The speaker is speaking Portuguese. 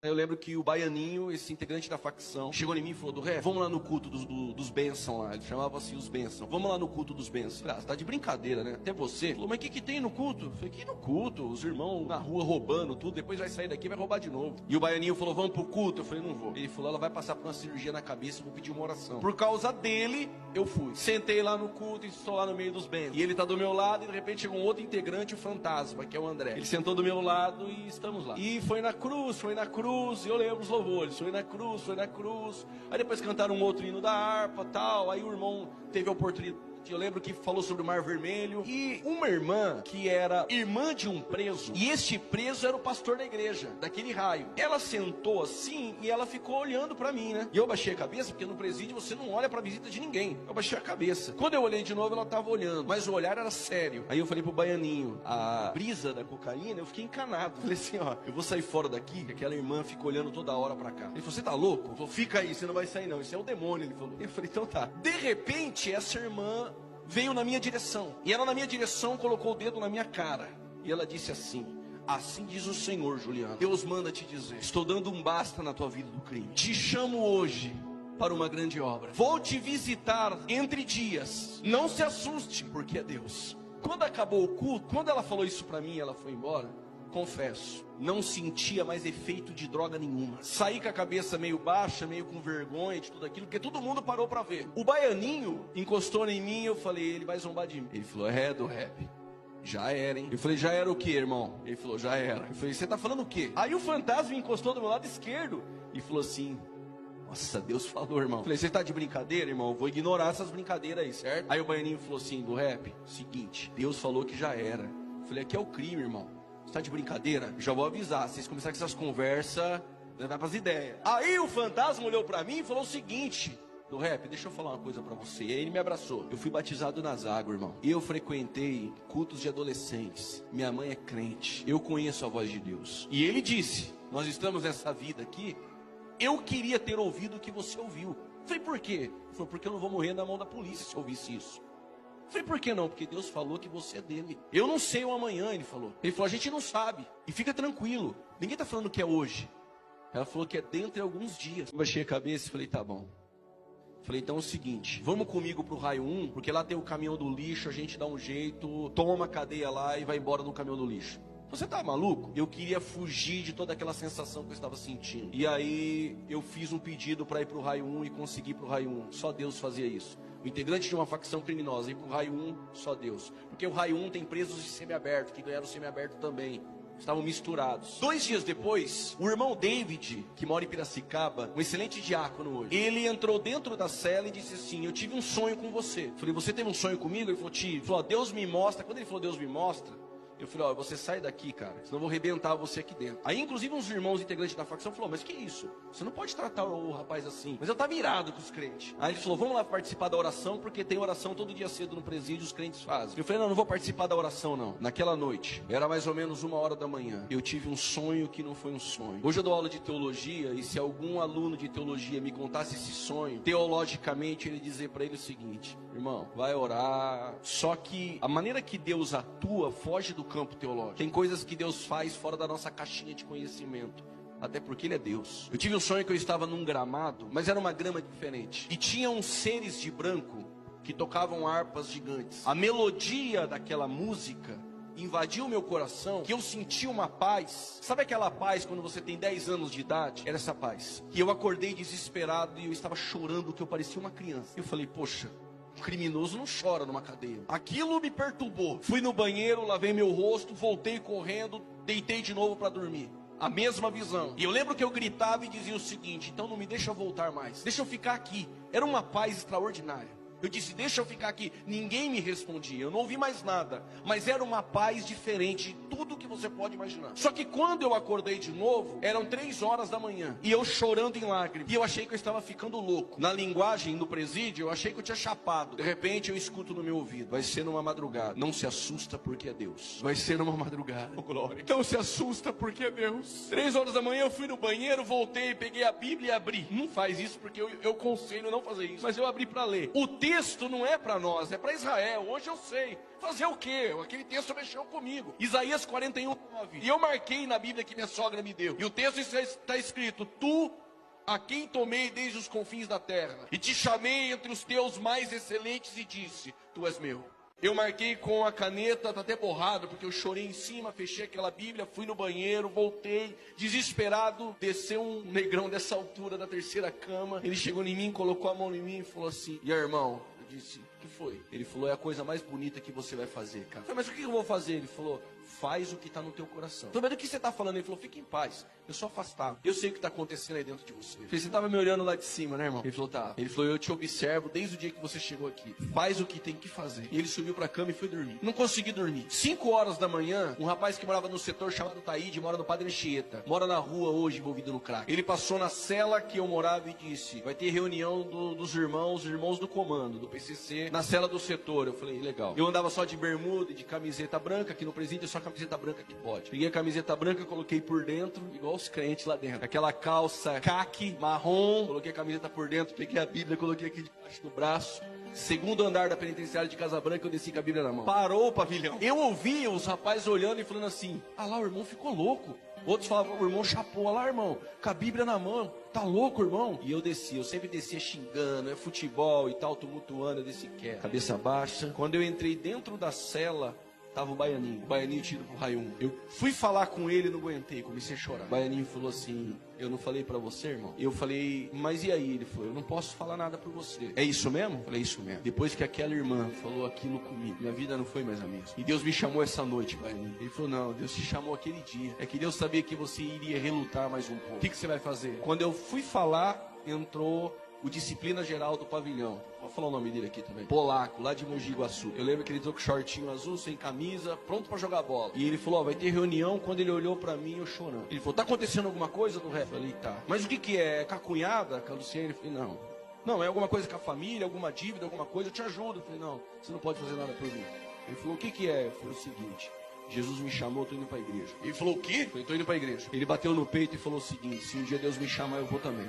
Aí eu lembro que o Baianinho, esse integrante da facção, chegou em mim e falou: do ré, vamos lá no culto dos Benção lá. Ele chamava assim os Benção. Vamos lá no culto dos Benção. Falei: ah, você tá de brincadeira, né? Até você. Ele falou: mas o que tem no culto? Eu falei: que no culto? Os irmãos na rua roubando tudo, depois vai sair daqui e vai roubar de novo. E o Baianinho falou: vamos pro culto? Eu falei: não vou. Ele falou: ela vai passar por uma cirurgia na cabeça, eu vou pedir uma oração. Por causa dele, eu fui. Sentei lá no culto e estou lá no meio dos Benção. E ele tá do meu lado e de repente chegou um outro integrante, o Fantasma, que é o André. Ele sentou do meu lado e estamos lá. E foi na cruz, e eu lembro os louvores, foi na cruz. Aí depois cantaram um outro hino da harpa, tal. Aí o irmão teve a oportunidade. Eu lembro que falou sobre o Mar Vermelho. E uma irmã, que era irmã de um preso, e este preso era o pastor da igreja, daquele raio. Ela sentou assim e ela ficou olhando pra mim, né? E eu baixei a cabeça, porque no presídio você não olha pra visita de ninguém. Eu baixei a cabeça. Quando eu olhei de novo, ela tava olhando, mas o olhar era sério. Aí eu falei pro Baianinho: a brisa da cocaína, eu fiquei encanado. Falei assim: ó, eu vou sair fora daqui, que aquela irmã fica olhando toda hora pra cá. Ele falou: você tá louco? Eu falei: fica aí, você não vai sair não, isso é o demônio. Ele falou. Eu falei: então tá. De repente, essa irmã veio na minha direção, e ela na minha direção colocou o dedo na minha cara, e ela disse assim: assim diz o Senhor, Juliano, Deus manda te dizer, estou dando um basta na tua vida do crime, te chamo hoje para uma grande obra, vou te visitar entre dias, não se assuste, porque é Deus. Quando acabou o culto, quando ela falou isso para mim, ela foi embora. Confesso, não sentia mais efeito de droga nenhuma. Saí com a cabeça meio baixa, meio com vergonha de tudo aquilo, porque todo mundo parou pra ver. O Baianinho encostou em mim e eu falei: ele vai zombar de mim. Ele falou: é do rap. Já era, hein? Eu falei: já era o que, irmão? Ele falou: já era. Eu falei: você tá falando o quê? Aí o Fantasma encostou do meu lado esquerdo e falou assim: nossa, Deus falou, irmão. Eu falei: você tá de brincadeira, irmão? Eu vou ignorar essas brincadeiras aí, certo? Aí o Baianinho falou assim: do rap, seguinte, Deus falou que já era. Eu falei: aqui é o crime, irmão. Você tá de brincadeira? Já vou avisar, vocês começarem com essas conversas, vai pras ideias. Aí o Fantasma olhou pra mim e falou o seguinte: do rap, deixa eu falar uma coisa pra você. E aí ele me abraçou. Eu fui batizado nas águas, irmão. Eu frequentei cultos de adolescentes. Minha mãe é crente. Eu conheço a voz de Deus. E ele disse: nós estamos nessa vida aqui. Eu queria ter ouvido o que você ouviu. Eu falei: por quê? Ele falou: porque eu não vou morrer na mão da polícia se eu ouvisse isso. Eu falei: por que não? Porque Deus falou que você é dele. Eu não sei o amanhã, ele falou. Ele falou: a gente não sabe. E fica tranquilo. Ninguém está falando que é hoje. Ela falou que é dentro de alguns dias. Eu baixei a cabeça e falei: tá bom. Falei: então é o seguinte, vamos comigo pro raio 1, porque lá tem o caminhão do lixo, a gente dá um jeito, toma uma cadeia lá e vai embora no caminhão do lixo. Você tá maluco? Eu queria fugir de toda aquela sensação que eu estava sentindo. E aí eu fiz um pedido para ir pro raio 1 e consegui ir pro raio 1. Só Deus fazia isso. O integrante de uma facção criminosa ir pro raio 1, só Deus. Porque o raio 1 tem presos de semiaberto, que ganharam semiaberto também. Estavam misturados. 2 dias depois, o irmão David, que mora em Piracicaba, um excelente diácono hoje, ele entrou dentro da cela e disse assim: eu tive um sonho com você. Eu falei: você teve um sonho comigo? Ele falou: tive. Ele falou: Deus me mostra. Quando ele falou Deus me mostra, eu falei: ó, você sai daqui, cara, senão eu vou arrebentar você aqui dentro. Aí inclusive uns irmãos integrantes da facção falaram: mas que isso? Você não pode tratar o rapaz assim. Mas eu tava irado com os crentes. Aí ele falou: vamos lá participar da oração, porque tem oração todo dia cedo no presídio, os crentes fazem. Eu falei: não vou participar da oração não. Naquela noite, era mais ou menos 1h da manhã, eu tive um sonho que não foi um sonho. Hoje eu dou aula de teologia, e se algum aluno de teologia me contasse esse sonho, teologicamente ele dizer para ele o seguinte: irmão, vai orar. Só que a maneira que Deus atua foge do campo teológico. Tem coisas que Deus faz fora da nossa caixinha de conhecimento, até porque Ele é Deus. Eu tive um sonho que eu estava num gramado, mas era uma grama diferente, e tinha uns seres de branco que tocavam harpas gigantes. A melodia daquela música invadiu meu coração, que eu senti uma paz. Sabe aquela paz quando você tem 10 anos de idade? Era essa paz. E eu acordei desesperado e eu estava chorando, que eu parecia uma criança. Eu falei: poxa, um criminoso não chora numa cadeia. Aquilo me perturbou. Fui no banheiro, lavei meu rosto, voltei correndo, deitei de novo para dormir. A mesma visão. E eu lembro que eu gritava e dizia o seguinte: então não me deixa voltar mais, deixa eu ficar aqui. Era uma paz extraordinária. Eu disse: deixa eu ficar aqui. Ninguém me respondia, eu não ouvi mais nada. Mas era uma paz diferente de tudo que você pode imaginar. Só que quando eu acordei de novo, eram 3h da manhã, e eu chorando em lágrimas. E eu achei que eu estava ficando louco. Na linguagem do presídio, eu achei que eu tinha chapado. De repente eu escuto no meu ouvido: vai ser numa madrugada. Não se assusta, porque é Deus. Vai ser numa madrugada. Oh, glória. Não se assusta, porque é Deus. 3h da manhã eu fui no banheiro, voltei, peguei a Bíblia e abri. Não faz isso, porque eu aconselho não fazer isso. Mas eu abri para ler. O texto texto não é para nós, é para Israel. Hoje eu sei. Fazer o quê? Aquele texto mexeu comigo. Isaías 41:9. E eu marquei na Bíblia que minha sogra me deu. E o texto está escrito: tu, a quem tomei desde os confins da terra, e te chamei entre os teus mais excelentes, e disse: tu és meu. Eu marquei com a caneta, tá até borrado, porque eu chorei em cima, fechei aquela Bíblia, fui no banheiro, voltei, desesperado, desceu um negrão dessa altura da terceira cama. Ele chegou em mim, colocou a mão em mim e falou assim: e aí, irmão? Eu disse: o que foi? Ele falou: é a coisa mais bonita que você vai fazer, cara. Eu falei: mas o que eu vou fazer? Ele falou: faz o que está no teu coração. Tô vendo o que você está falando. Ele falou: fica em paz, eu sou afastado, eu sei o que está acontecendo aí dentro de você. Eu falei: você estava me olhando lá de cima, né, irmão? Ele falou: tá. Ele falou: eu te observo desde o dia que você chegou aqui, faz o que tem que fazer. E ele subiu pra cama e foi dormir. Não consegui dormir. 5 horas da manhã, um rapaz que morava no setor chamado Taíde, mora no Padre Anchieta, mora na rua hoje, envolvido no crack. Ele passou na cela que eu morava e disse: vai ter reunião dos irmãos do comando, do PCC, na cela do setor. Eu falei: legal. Eu andava só de bermuda e de camiseta branca, aqui no presídio é só camiseta branca que pode. Peguei a camiseta branca, coloquei por dentro, igual os crentes lá dentro. Aquela calça caque, marrom, coloquei a camiseta por dentro, peguei a Bíblia, coloquei aqui debaixo do braço. Segundo andar da penitenciária de Casa Branca, eu desci com a Bíblia na mão. Parou o pavilhão. Eu ouvi os rapazes olhando e falando assim: ah lá, o irmão ficou louco. Outros falavam: o irmão chapou. Olha lá, irmão, com a Bíblia na mão. Tá louco, irmão? E eu desci, eu sempre descia xingando, é futebol e tal, tumultuando, eu desci quieto, cabeça baixa. Quando eu entrei dentro da cela, tava o Baianinho tido pro raio 1. Eu fui falar com ele, não aguentei, comecei a chorar. O Baianinho falou assim: eu não falei pra você, irmão? Eu falei: mas e aí? Ele falou: eu não posso falar nada por você. É isso mesmo? Eu falei: isso mesmo. Depois que aquela irmã falou aquilo comigo, minha vida não foi mais a mesma. E Deus me chamou essa noite, Baianinho. Ele falou: não, Deus te chamou aquele dia. É que Deus sabia que você iria relutar mais um pouco. O que você vai fazer? Quando eu fui falar, entrou o disciplina geral do pavilhão. Vou falar o nome dele aqui também. Polaco, lá de Mogi Guaçu. Eu lembro que ele entrou com shortinho azul, sem camisa, pronto pra jogar bola. E ele falou: ó, vai ter reunião. Quando ele olhou pra mim, eu chorando. Ele falou: tá acontecendo alguma coisa no rap? Eu falei: tá. Mas o que é? É com a cunhada, com a Luciane? Eu falei: não. Não, é alguma coisa com a família, alguma dívida, alguma coisa, eu te ajudo. Eu falei: não, você não pode fazer nada por mim. Ele falou: o que é? Eu falei: o seguinte: Jesus me chamou, eu tô indo pra igreja. Ele falou: o quê? Eu falei: tô indo pra igreja. Ele bateu no peito e falou o seguinte: se um dia Deus me chamar, eu vou também.